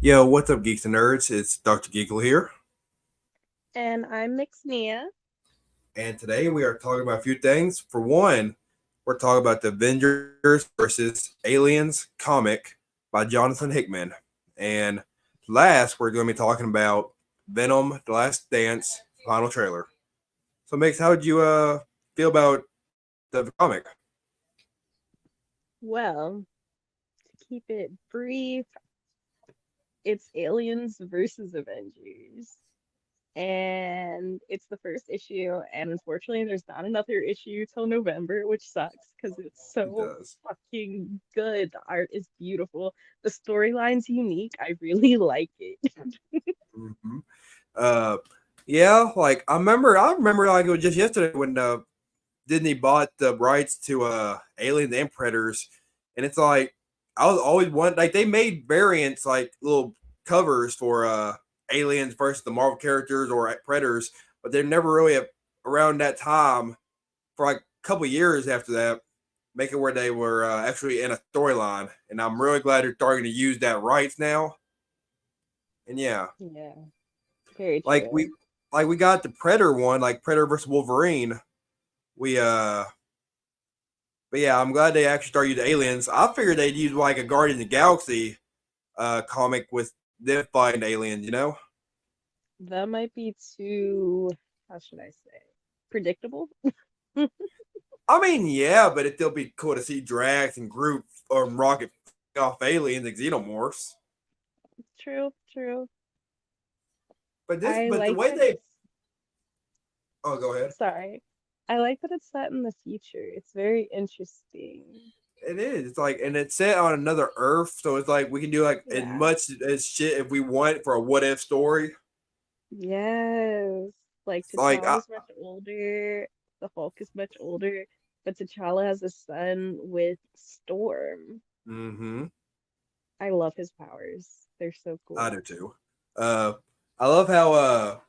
Yo, what's up, geeks and nerds? It's Dr. Geekle here, And I'm Mixnia. and today we are talking about a few things. For one, we're talking about the Avengers versus Aliens comic by Johnathan Hickman, and last we're going to be talking about Venom: The Last Dance final trailer. So, Mix, how would you feel about the comic? Well, to keep it brief, it's Aliens versus Avengers. And it's the first issue, and unfortunately, there's not another issue till November, which sucks because it's It so does. fucking good. The art is beautiful. The storyline's unique. I really like it. Mm-hmm. Uh, yeah, like I remember like it was just yesterday when Disney bought the rights to Aliens and Predators, and it's like I was always one like they made variants like little covers for Aliens versus the Marvel characters or Predators, but they're never really around that time for like a couple years after that, make it where they were actually in a storyline, and I'm really glad they're starting to use that rights now. And yeah, Yeah, very like true. we got the Predator one, like Predator versus Wolverine. We But yeah, I'm glad they actually started using aliens. I figured they'd use like a Guardian of the Galaxy comic with them fighting aliens, you know? That might be too, how should I say, predictable? I mean, yeah, but it'll be cool to see Drax and Groot or Rocket off aliens and xenomorphs. True, true. But I but the like way that they, it's oh, go ahead. sorry. I like that it's set in the future. It's very interesting. It is. It's like, and it's set on another Earth, so it's like we can do like as Yeah. much as shit if we want for a what if story. Yes. Like Like, T'Challa's much older. The Hulk is much older, but T'Challa has a son with Storm. mm-hmm, I love his powers. They're so I cool. do too. Uh, I love how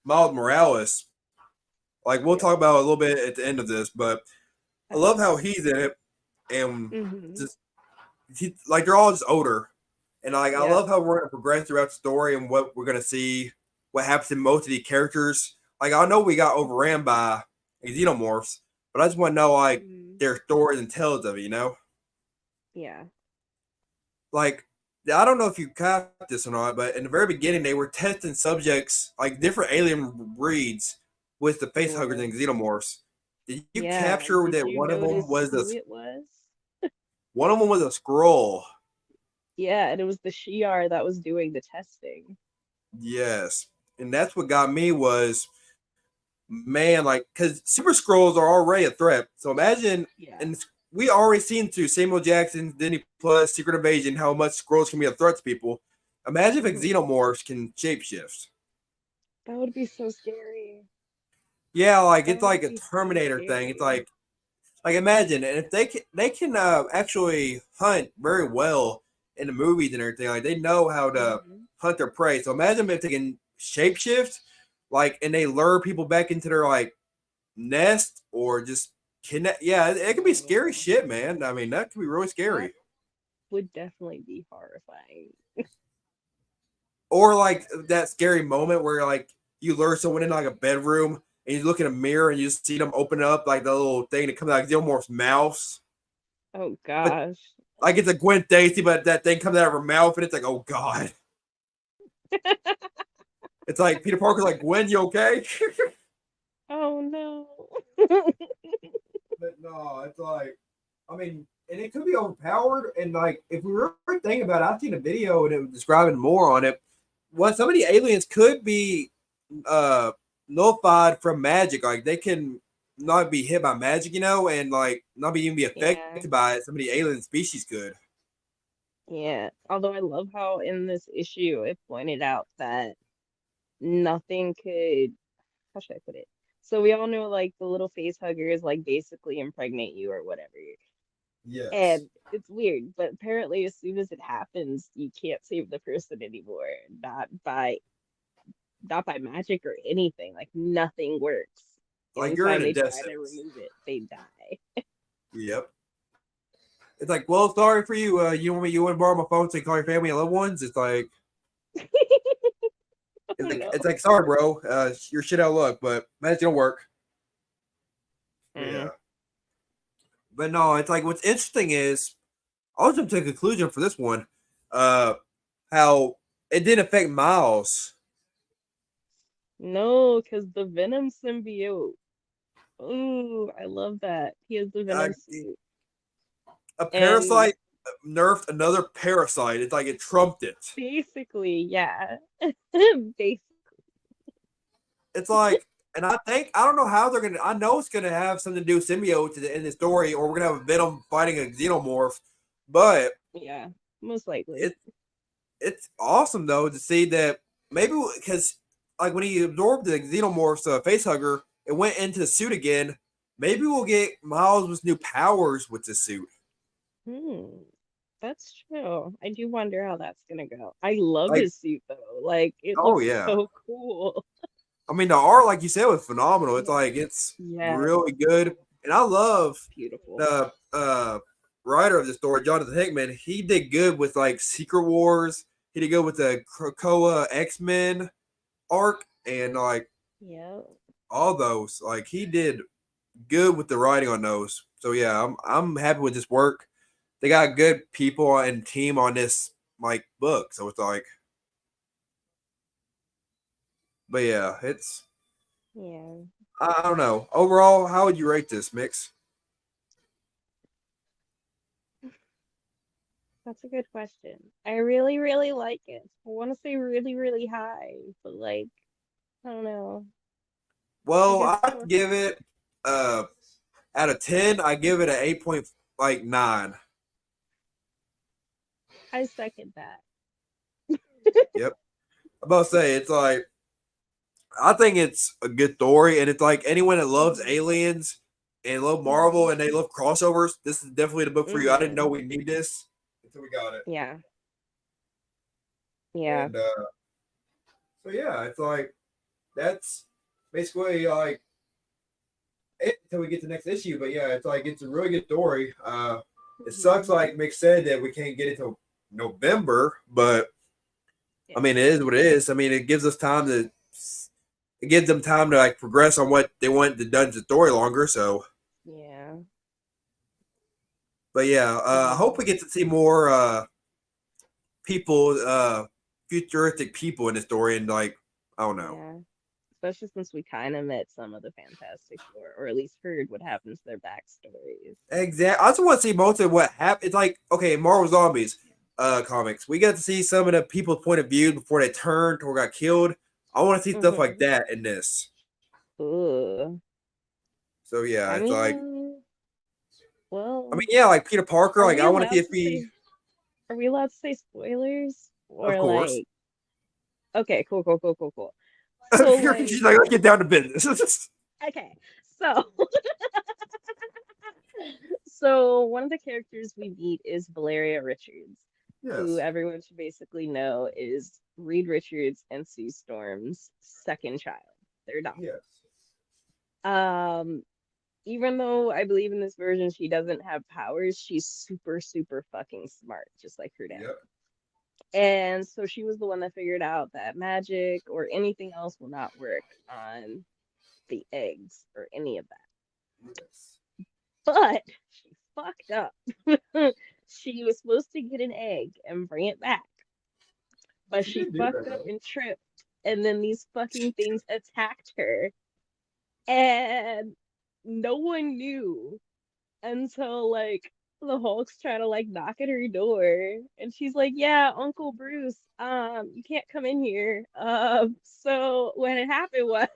Miles Morales. Like we'll Yep. talk about it a little bit at the end of this, but I love Uh-huh. how he's in it and Mm-hmm. just like they're all just older, and like I Yep. love how we're gonna progress throughout the story and what we're gonna see, what happens in most of these characters. Like I know we got overran by xenomorphs, but I just want to know like Mm. their stories and tales of it. You know, Yeah. like I don't know if you caught this or not, but in the very beginning they were testing subjects like different alien breeds with the face huggers Right. and xenomorphs. Did you Yeah. capture Did that you one of them notice was a who it was? scroll? Yeah, and it was the Shi'ar that was doing the testing. Yes, and that's what got me was man, like because super scrolls are already a threat. So imagine, Yeah. and we already seen through Samuel Jackson, Disney Plus, Secret Invasion how much scrolls can be a threat to people. Imagine if Hmm. xenomorphs can shapeshift. That would be so scary. Yeah, like That it's would like a be so Terminator thing. It's scary. like imagine, and if they can actually hunt very well in the movies and everything. Like they know how to Hmm. hunt their prey. So imagine if they can shapeshift, like, and they lure people back into their like nest or just connect. Yeah, it could be scary Oh, shit, man. I mean, that could be really that scary. would definitely be horrifying. Or like that scary moment where like you lure someone in like a bedroom and you look in a mirror and you just see them open up like the little thing that comes out of Gilmore's mouth. Oh But gosh. like it's a Gwen Stacy, but that thing comes out of her mouth and it's like, oh god. It's like Peter Parker's like, Gwen, you okay? Oh no. But no, it's like, I mean, and it could be overpowered. And like, if we were thinking about it, I've seen a video and it was describing more on it. What some of the aliens could be uh nullified from magic. Like they can not be hit by magic, you know, and like not be even be affected Yeah. by it. Some of the alien species could. Yeah. Although I love how in this issue it pointed out that nothing could, how should I put it? So we all know like the little face huggers like basically impregnate you or whatever. Yes. And it's weird, but apparently as soon as it happens, you can't save the person anymore. Not by magic or anything. Like nothing works. Like you're in Anytime a they death try to sentence. remove it, they die. Yep. It's like, well, sorry for you. You want to borrow my phone so you can call your family and loved ones? It's like, Oh It's no. like sorry, bro, your shit out of luck, but that's gonna work. Mm. Yeah, but no, it's like what's interesting is I was jumping to a conclusion for this one, uh, how it didn't affect Miles. No, because the Venom symbiote. Ooh, I love that. He has the Uh, Venom suit. a And parasite nerfed another parasite. It's like it trumped it. basically, yeah. Basically. It's like, and I don't know how they're gonna. I know it's gonna have something to do with symbiotes in the story, or we're gonna have Venom fighting a xenomorph. But Yeah, most likely. it it's awesome though to see that maybe because like when he absorbed the xenomorph's face hugger, it went into the suit again. Maybe we'll get Miles with new powers with the suit. Hmm. That's true. I do wonder how that's gonna go. I love Like, his suit though. Like it oh looks yeah. so cool. I mean, the art, like you said, was phenomenal. It's like it's Yes, really good, and I love beautiful. the writer of the story, Johnathan Hickman. He did good with like Secret Wars. He did good with the Krakoa X-Men arc, and like Yeah. all those. Like he did good with the writing on those. So yeah, I'm happy with this work. They got good people and team on this like book. So it's like, but yeah, it's Yeah. I don't know. Overall, how would you rate this mix? That's a good question. I really, really like it. I want to say really, really high, but like, I don't know. A Well, good I score. give it uh out of 10, I give it an 8 point like 9. I second that. Yep. I'm about to say it's like I think it's a good story and it's like anyone that loves Hmm. aliens and love Marvel Hmm. and they love crossovers, this is definitely the book for you. I didn't know Hmm. we need this until we got it. Yeah. Yeah. And so yeah, it's like that's basically like it until we get to the next issue. But yeah, it's like it's a really good story. It sucks, Hmm. like Mick said, that we can't get it till November, but I Yeah. mean, it is what it is. I mean, it gives us time to. It gives them time to like progress on what they want the dungeon story longer. So, Yeah. but yeah, I hope we Hmm. get to see more people, futuristic people in the story, and like I don't know. Yeah. Especially since we kind of met some of the Fantastic Four, or at least heard what happens to their backstories. Exactly. I just want to see most of what happened. It's like okay, Marvel Zombies, comics. We got to see some of the people's point of view before they turned or got killed. I want to see stuff like Hmm. that in this. Ooh. So yeah, I it's like I mean, well, yeah, like Peter Parker. are Like we I want to see allowed if to he, say are we allowed to say spoilers? of Or course. like okay, cool, cool, cool, cool, cool. So like She's like, let's get down to business. okay. So so one of the characters we meet is Valeria Richards, who Yes. everyone should basically know is Reed Richards and Sue Storm's second child, their daughter. Yes. Um, even though I believe in this version she doesn't have powers, she's super, super fucking smart, just like her dad. Yep. And so she was the one that figured out that magic or anything else will not work on the eggs or any of that. Yes. But she fucked up. She was supposed to get an egg and bring it back, but She she did do fucked that up though. and tripped. And then these fucking things attacked her. And no one knew until like the Hulk's trying to like knock at her door and she's like, yeah, Uncle Bruce, you can't come in here. So what had happened was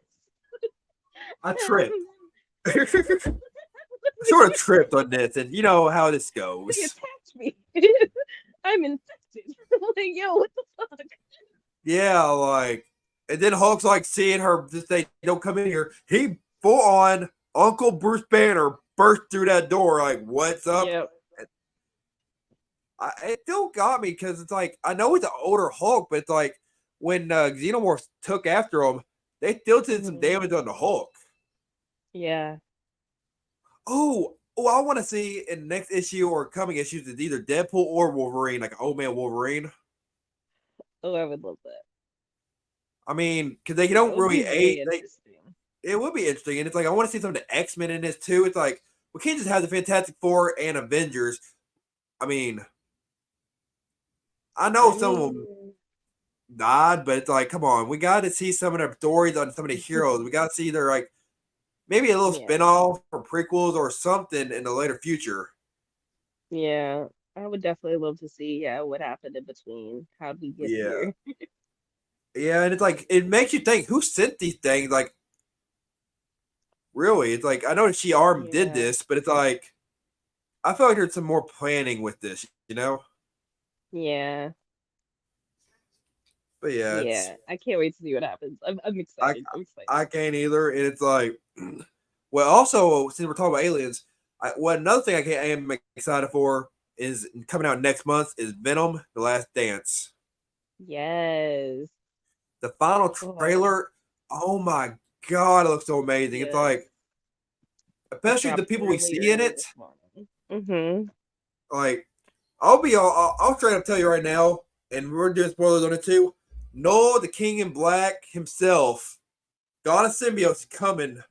I tripped. Sort of tripped on this, and you know how this they goes. attacked me. I'm infected. Like, yo, what the fuck? Yeah, like, and then Hulk's like seeing her just say, "Don't come in here." He full on Uncle Bruce Banner burst through that door. Like, what's up? Yep. It still got me because it's like I know it's an older Hulk, but it's like when Xenomorphs took after him, they still did some Hmm. damage on the Hulk. Yeah. I want to see in the next issue or coming issues it's either Deadpool or Wolverine, like an old man Wolverine. Oh, I would love that. I mean, because they That don't would be really very age. interesting. It would be interesting, and it's like I want to see some of the X-Men in this too. It's like we can't just have the Fantastic Four and Avengers. I mean, I know I some of mean, them died, but it's like, come on, we got to see some of their stories on some of the heroes. We got to see their like maybe a little yeah, spinoff or prequels or something in the later future. yeah. I would definitely love to see, yeah, what happened in between. How'd we get Yeah, here? yeah, and it's like it makes you think who sent these things. Like, really, it's like I know She Arm did Yeah, this, but it's like I feel like there's some more planning with this, you know. yeah, But yeah, it's yeah. I can't wait to see what happens. I'm I excited. I'm excited. I can't either, and it's like, well, also since we're talking about aliens, another thing I am excited for is coming out next month is Venom: The Last Dance. Yes. The final Oh, trailer, oh my god, it looks so amazing. It's yes. like, It especially the dropped people we really see in early it. this morning. Mm-hmm. Like, I'll straight up tell you right now, and we're doing spoilers on it too. Noah, the King in Black himself, got a symbiote coming,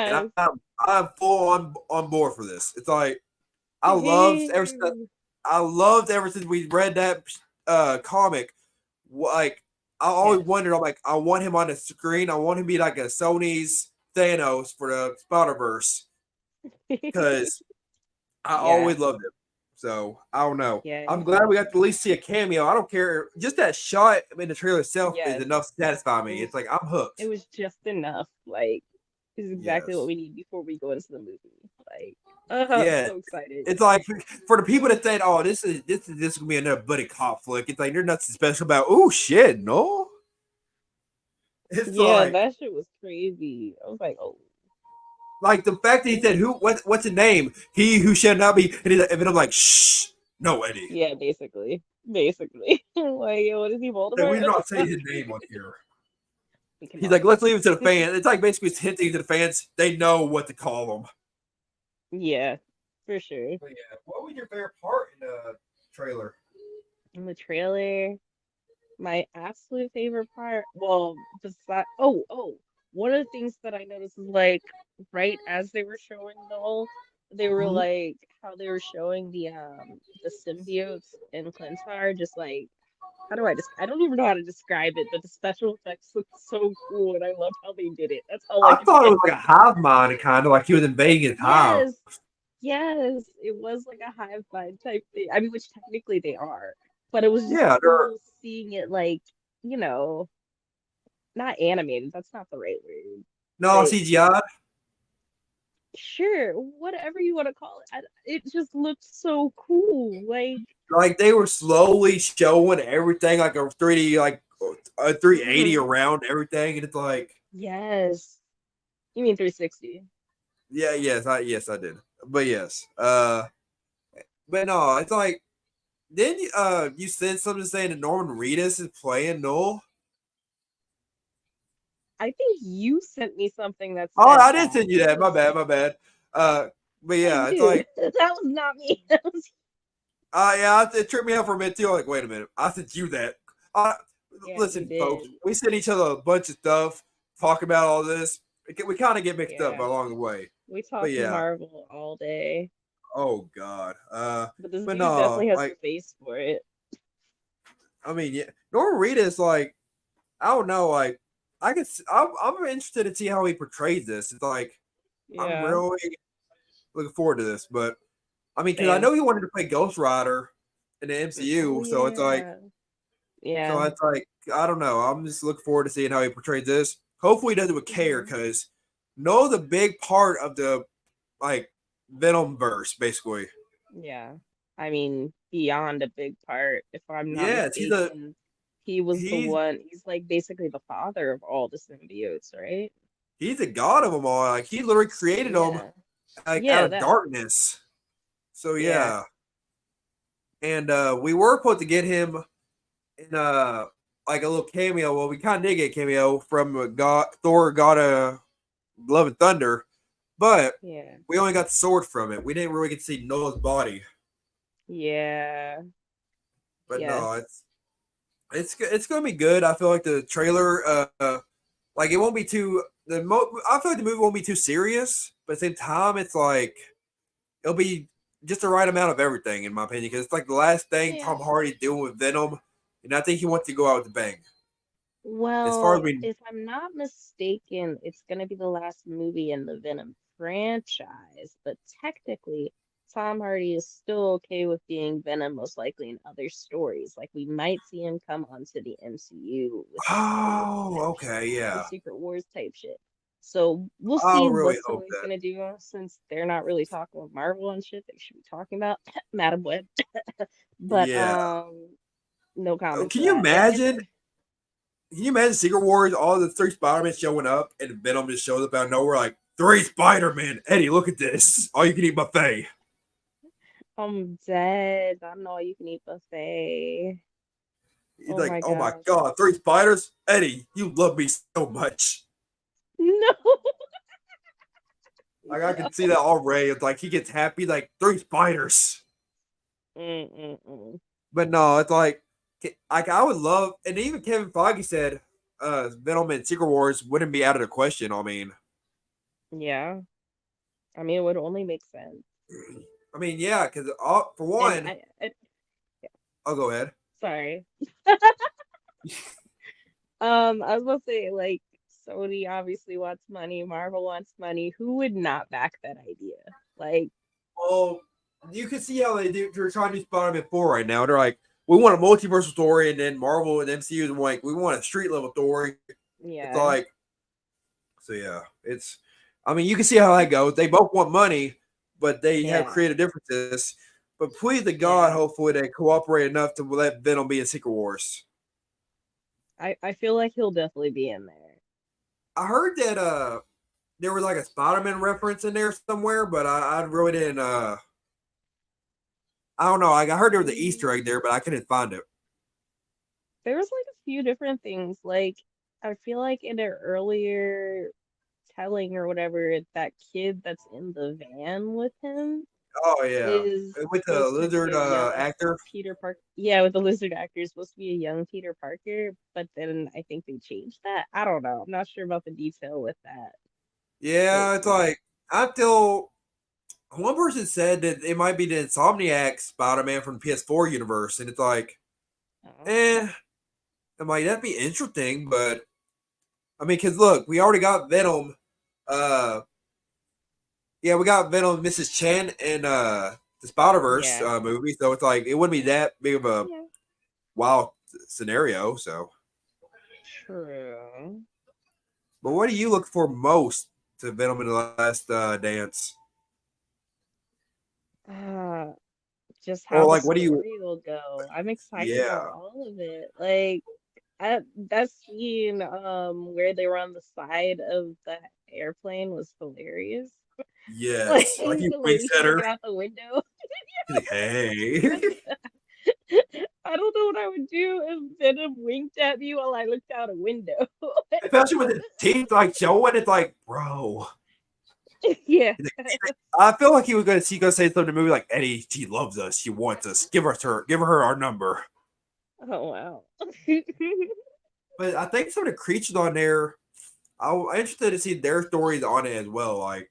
and Yes. I'm full on board for this. It's like I loved ever since Same. we read that comic. Like I always Yes. wondered, I'm like, I want him on the screen. I want him to be like a Sony's Thanos for the Spider Verse because I Yeah. always loved him. So I don't know. Yeah. I'm glad we got to at least see a cameo. I don't care. Just that shot in the trailer itself is Yes. enough to satisfy It me. was It's like I'm it hooked. was just enough. Like, is exactly what Yes. we need before we go into the movie. Like, I'm Yeah. so excited. It's like for the people that said, "Oh, this is gonna be another buddy cop flick." It's like there's nothing special about. Oh shit, no. It's Yeah, like that shit was crazy. I was like, oh, the fact that he said, ooh. what's the name? He who shall not be," and I'm like, "Shh, no, Eddie." Yeah, basically. Basically. Like, what is he, Like, we Voldemort? do What the not say fuck? his name on here. We He's cannot. like, let's leave it to the fans. It's like basically it's hinting to the fans. They know what to call them. Yeah, for sure. But yeah, what was your favorite part in the trailer? In the trailer, my absolute favorite part, well, besides, oh, one of the things that I noticed is like right as they were showing Null, they were Hmm? like how they were showing the symbiotes in Clintar, just like how do I just I don't even know how to describe it, but the special effects look so cool and I loved how they did it. That's all I I can thought it say. was like a hive mind, kind of like he was invading his hive. Yes, yes, it was like a hive mind type thing. I mean, which technically they are, but it was just Yeah, they're cool seeing it like, you know, not animated, that's not the right word, no but CGI. sure, whatever you want to call it. It just looked so cool. Like, Like they were slowly showing everything, like a 3D, like a 380 mhm. around everything, and it's like, Yes. You mean 360? yeah, yes, I did, but yes, but no, it's like, then you said something saying that Norman Reedus is playing Null. I think you sent me something that Oh, said I did that send you that. My because bad, my bad. But like, yeah, it's dude, like, that was not me. That was yeah, it tripped me out for a minute too. I'm like, wait a minute, I sent you that. Uh, yeah, you Listen, folks, did. we send each other a bunch of stuff, talk about all this. We kind of get mixed up Yeah. along the way. We But talk yeah, Marvel all day. oh god. But this But dude definitely no, has the like, face for it. I mean, yeah, Norman Reedus, like, I don't know, like, I'm interested to see how he portrays this. It's like I'm Yeah, really looking forward to this, but I mean, because I same. know he wanted to play Ghost Rider in the Oh MCU, yeah. so Yeah. it's like I don't know. I'm just looking forward to seeing how he portrays this. Hopefully, he does it with care, Hmm. because know the big part of the like Venom verse, basically. Yeah. I mean, beyond a big part, if I'm not Yes, mistaken, he was the he's one, he's like basically the father of all the symbiotes, right? he's a god of them all. Like he literally created them Yeah. like out Yeah, of that. darkness. So Yeah. yeah, and we were supposed to get him in like a little cameo. Well, we kind of did get a cameo from God Thor, God of Love and Thunder, but Yeah. we only got the sword from it. We didn't really get to see Noah's body. Yeah. But Yes. no, it's It's gonna be good. I feel like the trailer, like it won't be too. I feel like the movie won't be too serious, but at the same time, it's like it'll be just the right amount of everything, in my opinion. Because it's like the last thing Yeah. Tom Hardy's doing with Venom, and I think he wants to go out with a bang. As far as Well, we, if I'm not mistaken, it's going to be the last movie in the Venom franchise, but technically, Tom Hardy is still okay with being Venom, most likely in other stories. Like we might see him come onto the MCU with Secret Wars oh, type shit, okay, with yeah, Secret Wars type shit. So we'll I see really what hope Sony's that. gonna do since they're not really talking with Marvel and shit they should be talking about. Madam Web. But Yeah, no comment can to you that. imagine? Can you imagine Secret Wars? All the three Spider-Men showing up, and Venom just shows up out of nowhere, like three Spider-Man. Eddie, look at this! All you can eat buffet. I'm dead. I'm all you can eat buffet. He's Oh like, my oh my gosh. god, three spiders! Eddie, you love me so much. No. Like I can see that already. It's like he gets happy, like three spiders. Mm-mm-mm. But no, it's like I would love, and even Kevin Feige said, Venom and Secret Wars wouldn't be out of the question. I mean, Yeah. I mean, it would only make sense. yeah, because for And one, I yeah, I'll go ahead. sorry. I was about to say, like, Sony obviously wants money, Marvel wants money. Who would not back that idea? Like, Well, you can see how they do. They're trying to do Spider-Man 4 right now. They're like, we want a multiversal story, and then Marvel and MCU is like, we want a street level story. It's yeah, like, so yeah, it's. I mean, you can see how that goes. They both want money, but they have yeah, creative differences. But please to God, yeah. hopefully they cooperate enough to let Venom be in Secret Wars. I feel like he'll definitely be in there. I heard that there was like a Spider-Man reference in there somewhere, but I really didn't I don't know. Like, I heard there was an Easter egg there, but I couldn't find it. There was like a few different things. Like, I feel like in an earlier telling or whatever, that kid that's in the van with him Oh yeah, is with the supposed to be lizard a young actor. Peter Parker. Yeah, with the lizard actor, is supposed to be a young Peter Parker, but then I think they changed that. I don't know. I'm not sure about the detail with that. But Yeah, it's yeah. like I feel one person said that it might be the Insomniac Spider-Man from the PS4 universe, and it's like, Oh, eh. I'm like that'd be interesting, but I mean, because look, we already got Venom. Uh, yeah, we got Venom, Mrs. Chen, and the Spider Verse yeah. movie, so it's like it wouldn't be that big of a Yeah. wild scenario. So, True. but what do you look for most to Venom in the Last Dance, Uh, just how or the like what do you? story will go. I'm excited about Yeah, all of it. Like that scene where they were on the side of the airplane was hilarious. Like yes, like he the winks lady at her. looking out the window. He's like, hey. I don't know what I would do if Venom winked at me while I looked out a window. Especially with his teeth like showing, it's like, bro. Yeah. I feel like he was gonna say something in the movie like Eddie, she loves us, she wants us. Give her our number. Oh wow. But I think some of the creatures on there, I'm interested to see their stories on it as well. Like,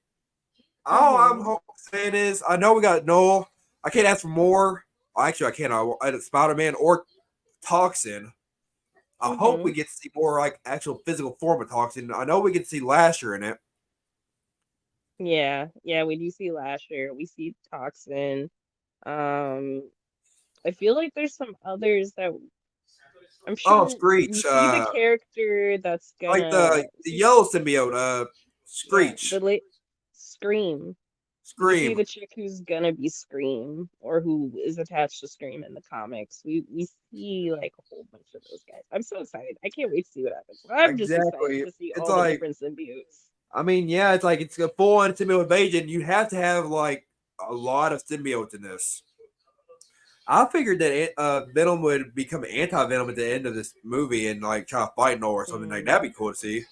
all I'm Hmm. saying is, I know we got Noel. I can't ask for more. Actually, I can't. I Spider Man or Toxin. I hope we Hmm. get to see more like actual physical form of Toxin. I know we get to see Lasher in it. Yeah, yeah, we do see Lasher, we see Toxin. Um, I feel like there's some others that I'm Oh, sure we Screech. see the character that's Like gonna the see, yellow symbiote. yeah, Screech. Scream. We see Scream. the chick who's gonna be Scream or who is attached to Scream in the comics. We see like a whole bunch of those guys. I'm so excited. I can't wait to see what happens. I'm just excited Exactly. to see It's all the like different symbiotes. I mean, yeah, it's like it's a full on symbiote invasion. You have to have like a lot of symbiotes in this. I figured that Venom would become anti Venom at the end of this movie and like try to fight Noah or something like that'd be Hmm. cool to see.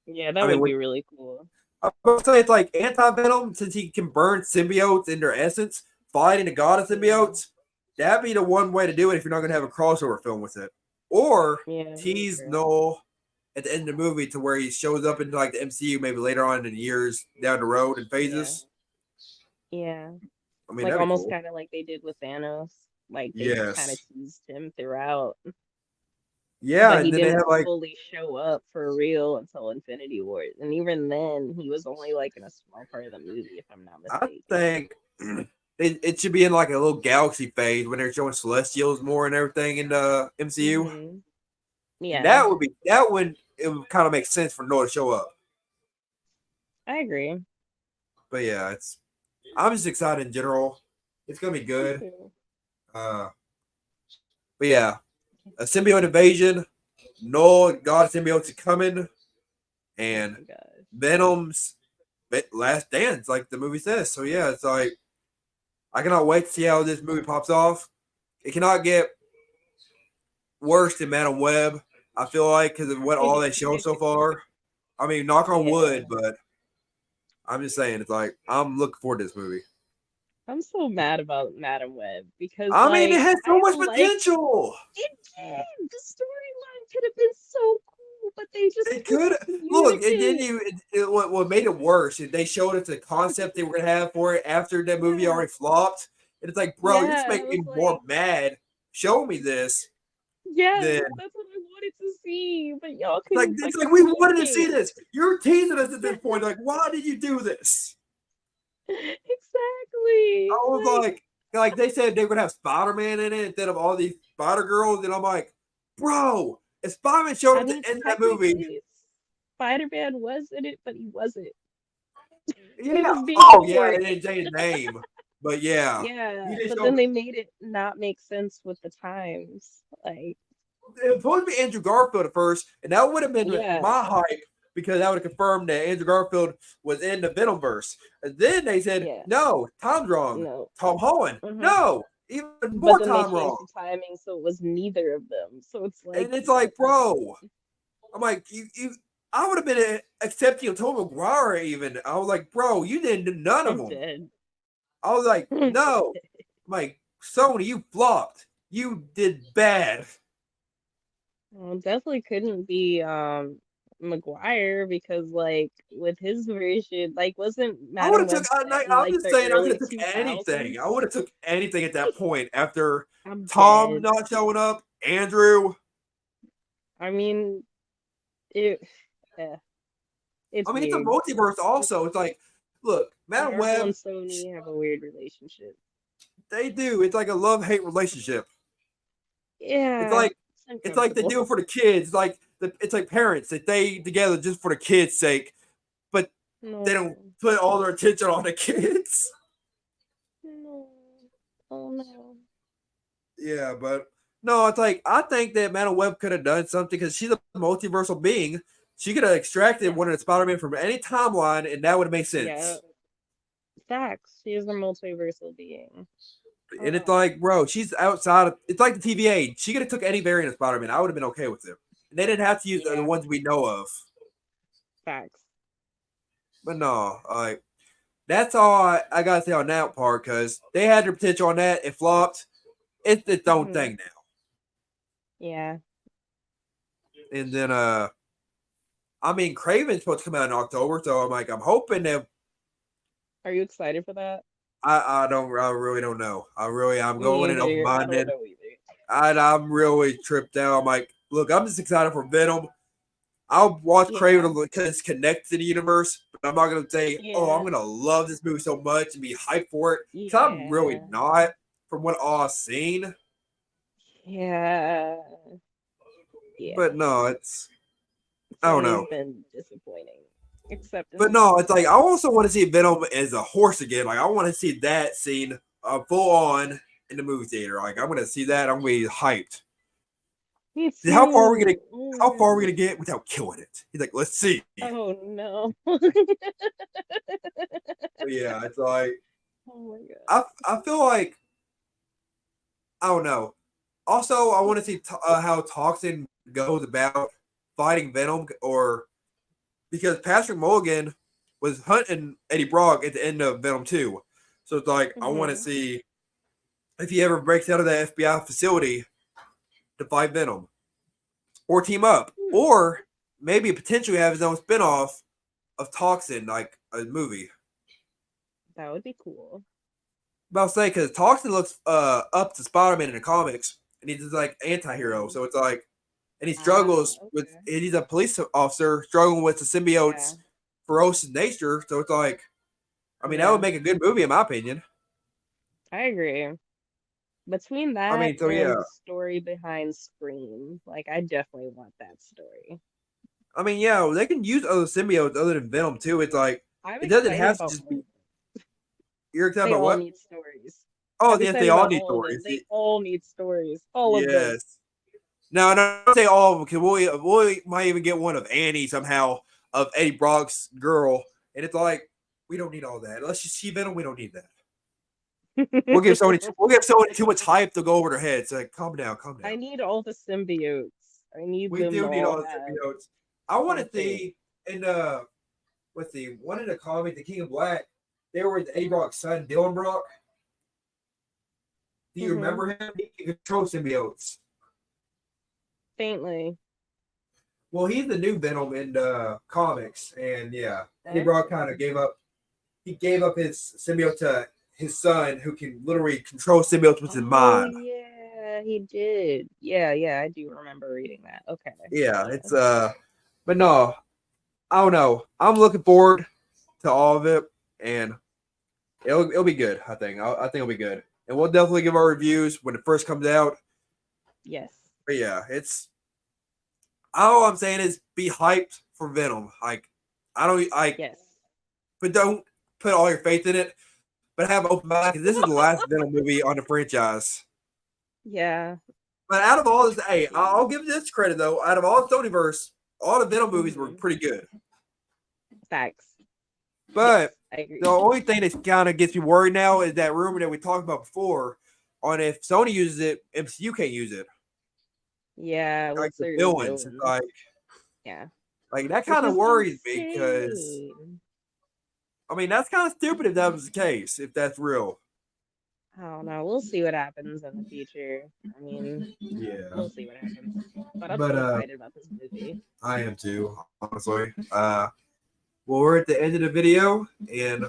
Yeah, I that mean, would be really cool. I would say it's like anti Venom since he can burn symbiotes in their essence, fighting the god of Yeah. symbiotes. that'd be the one way to do it if you're not going to have a crossover film with it, or Yeah, very tease true. Noel at the end of the movie to where he shows up in like the MCU maybe later on in years down the road in Yeah, phases. yeah. I mean, Like that'd be almost cool. kind of like they did with Thanos. Like they just kind of Yes. teased him throughout, Yeah, but and he then they have didn't like, fully show up for real until Infinity War. And even then, he was only like in a small part of the movie, if I'm not I mistaken. think it should be in like a little galaxy phase when they're showing Celestials more and everything in the MCU, Hmm. and Yeah, that would it would kind of make sense for Noah to show up. I agree. But yeah, I'm just excited in general. It's gonna be Me good. too. Uh, but yeah, a symbiote invasion. Noah God symbiotes are coming, Oh and my gosh. Venom's last dance, like the movie says. So yeah, it's like I cannot wait to see how this movie pops off. It cannot get worse than Madam Web. I feel like because of what all they show so far. I mean, knock on Yeah. wood, but I'm just saying it's like I'm looking forward to this movie. I'm so mad about Madam Web because I mean, it like has so I much liked potential. it did. The storyline could have been so cool, but they just It could couldn't look. It communicate. didn't even. What made it worse is they showed us the concept they were gonna have for it after that movie Yeah. already flopped, and it's like, bro, you're just Yeah. And I making was me more like, mad. Show me this. yes, Then that's what I wanted to see, but y'all couldn't it's fucking like we wanted to see communicate. this. You're teasing us at this point. Like, why did you do this? Exactly. I was like they said they were gonna have Spider Man in it instead of all these Spider Girls, and I'm like, bro, if Spider Man showed I up at mean, the end of that movie, technically, Spider-Man was in it, but he wasn't. He yeah, was being oh yeah, they short. didn't say his name, but yeah, he Yeah, didn't but show then up. they made it not make sense with the times. Like, It was supposed to be Andrew Garfield at first, and that would have been yeah, my hype because that would have confirmed that Andrew Garfield was in the Venomverse. And then they said, yeah, no, Tom's wrong. no. Tom Holland, Hmm. no, even But more then they time changed wrong. the timing, so it was neither of them. So it's like, And it's like, bro, I'm like, I would have been accepting of Tom McGuire even. I was like, bro, you didn't do none of I'm them. dead. I was like, I'm no. dead. I'm like, Sony, you flopped. You did bad. Well, definitely couldn't be McGuire because like with his version, like wasn't I would Madam have took. Web set in I'm like just the saying, I could early have took anything. I 2000s? would have took anything at that point after I'm Tom dead. not showing up, Andrew. I mean, it, eh, it's I mean, it's a weird. multiverse. It's Also, it's like, look, Madam Marvel Web. and Sony have a weird relationship. They do. It's like a love hate relationship. It's Yeah, like it's it's like they uncomfortable. do it for the kids. It's like parents that they together just for the kids' sake, but they don't No, put all their attention on the kids. no, oh no. Yeah, but no, it's like I think that Madam Web could have done something because she's a multiversal being. She could have extracted Yeah, one of the Spider-Man from any timeline, and that would have made yeah. sense. Facts. She is a multiversal being. And it's Oh, like, bro, she's outside of. It's like the TVA. She could have took any variant of Spider-Man. I would have been okay with it. And they didn't have to use the yeah. ones we know of. Facts. But no, like that's all I gotta say on that part because they had their potential on that. It flopped. It's its own Hmm. thing now. Yeah. And then I mean, Craven's supposed to come out in October, so I'm like, I'm hoping that Are you excited for that? I really don't know. I'm Me going in open either. I don't minded. know either. I'm really tripped out. I'm like, look, I'm just excited for Venom. I'll watch Yeah. Craven because it's connected to the universe, but I'm not gonna say, oh, I'm Yeah. gonna love this movie so much and be hyped for it. Cause I'm really Yeah. not from what I've seen. Yeah. Yeah. But no, it's I don't Sony's know. been disappointing. Except in But this no, one. it's like I also want to see Venom as a horse again. Like I want to see that scene full on in the movie theater. Like I'm gonna see that. I'm gonna be hyped. Me How far are we gonna too. Oh my how far are we god. gonna get without killing it? He's like, let's see. Oh no. So yeah, it's like Oh my god. I feel like I don't know. Also, I want to see how Toxin goes about fighting Venom, or because Patrick Mulligan was hunting Eddie Brock at the end of Venom 2. So it's like I want to Hmm. see if he ever breaks out of that FBI facility to fight Venom or team up, Hmm, or maybe potentially have his own spinoff of Toxin, like a movie. that would be cool. About to say because Toxin looks up to Spider-Man in the comics, and he's like anti-hero. Hmm. So it's like, and he Ah, struggles with. okay. And he's a police officer struggling with the Yeah, symbiote's ferocious nature. So it's like, I mean, that would yeah, make a good movie in my opinion. I agree. Between I that mean, so and yeah, the story behind Scream, like I definitely want that story. I mean, yeah, they can use other symbiotes other than Venom too. It's like I'm it doesn't excited have to about just all be. of them. You're excited They about all what? need stories. Oh, I'm yes, they excited all about need all of them. stories. They all need stories. All of them. Yes. No, no, don't say all of them because we might even get one of Annie somehow of Eddie Brock's girl, and it's like we don't need all that. Let's just see Venom. We don't need that. We'll give Sony too much hype to go over their heads. Like, calm down, calm I down. need all the symbiotes. I need We them to do need all all the have symbiotes. I want to something. see in what's the one in the comic, the King of Black. They were with Eddie Brock's son, Dylan Brock. Do you Hmm. remember him? He can control symbiotes. Faintly. Well, he's the new Venom in the comics, and yeah, Eddie Brock kind Okay. of gave up. He gave up his symbiote to his son, who can literally control symbiotes with his Oh mind. yeah, he did. Yeah, yeah, I do remember reading that. Okay. Yeah, Yeah. it's but no, I don't know. I'm looking forward to all of it, and it'll be good. I think it'll be good, and we'll definitely give our reviews when it first comes out. Yes. But yeah, it's all I'm saying is be hyped for Venom. Like I don't like, Yes. but don't put all your faith in it. But have an open mind because this is the last Venom movie on the franchise. Yeah. But out of all this, hey, Unfortunately. I'll give this credit though. Out of all the Sonyverse, all the Venom movies were Hmm. pretty good. Facts. Yes, But I the agree. only thing that kind of gets me worried now is that rumor that we talked about before on if Sony uses it, MCU can't use it. Yeah, Like with the certain villains, it's villains. Yeah. like that Which kind of is worries me because insane. I mean that's kind of stupid if that was the case, if that's real. I don't know. We'll see what happens in the future. I mean, Yeah. we'll see what happens. But I'm But still excited about this movie. I am too, honestly. Well, we're at the end of the video, and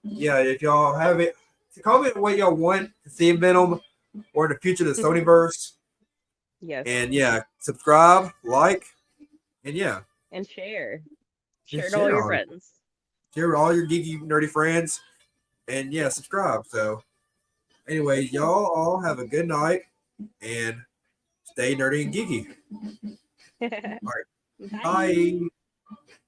yeah, if y'all have it, comment what y'all want to see in Venom or in the future of the Sonyverse, Yes. and yeah, subscribe, like, and yeah, And share. and Share to all your friends. share with all your geeky nerdy friends, and yeah, subscribe. So anyway, y'all all have a good night and stay nerdy and geeky. All right, Bye. bye.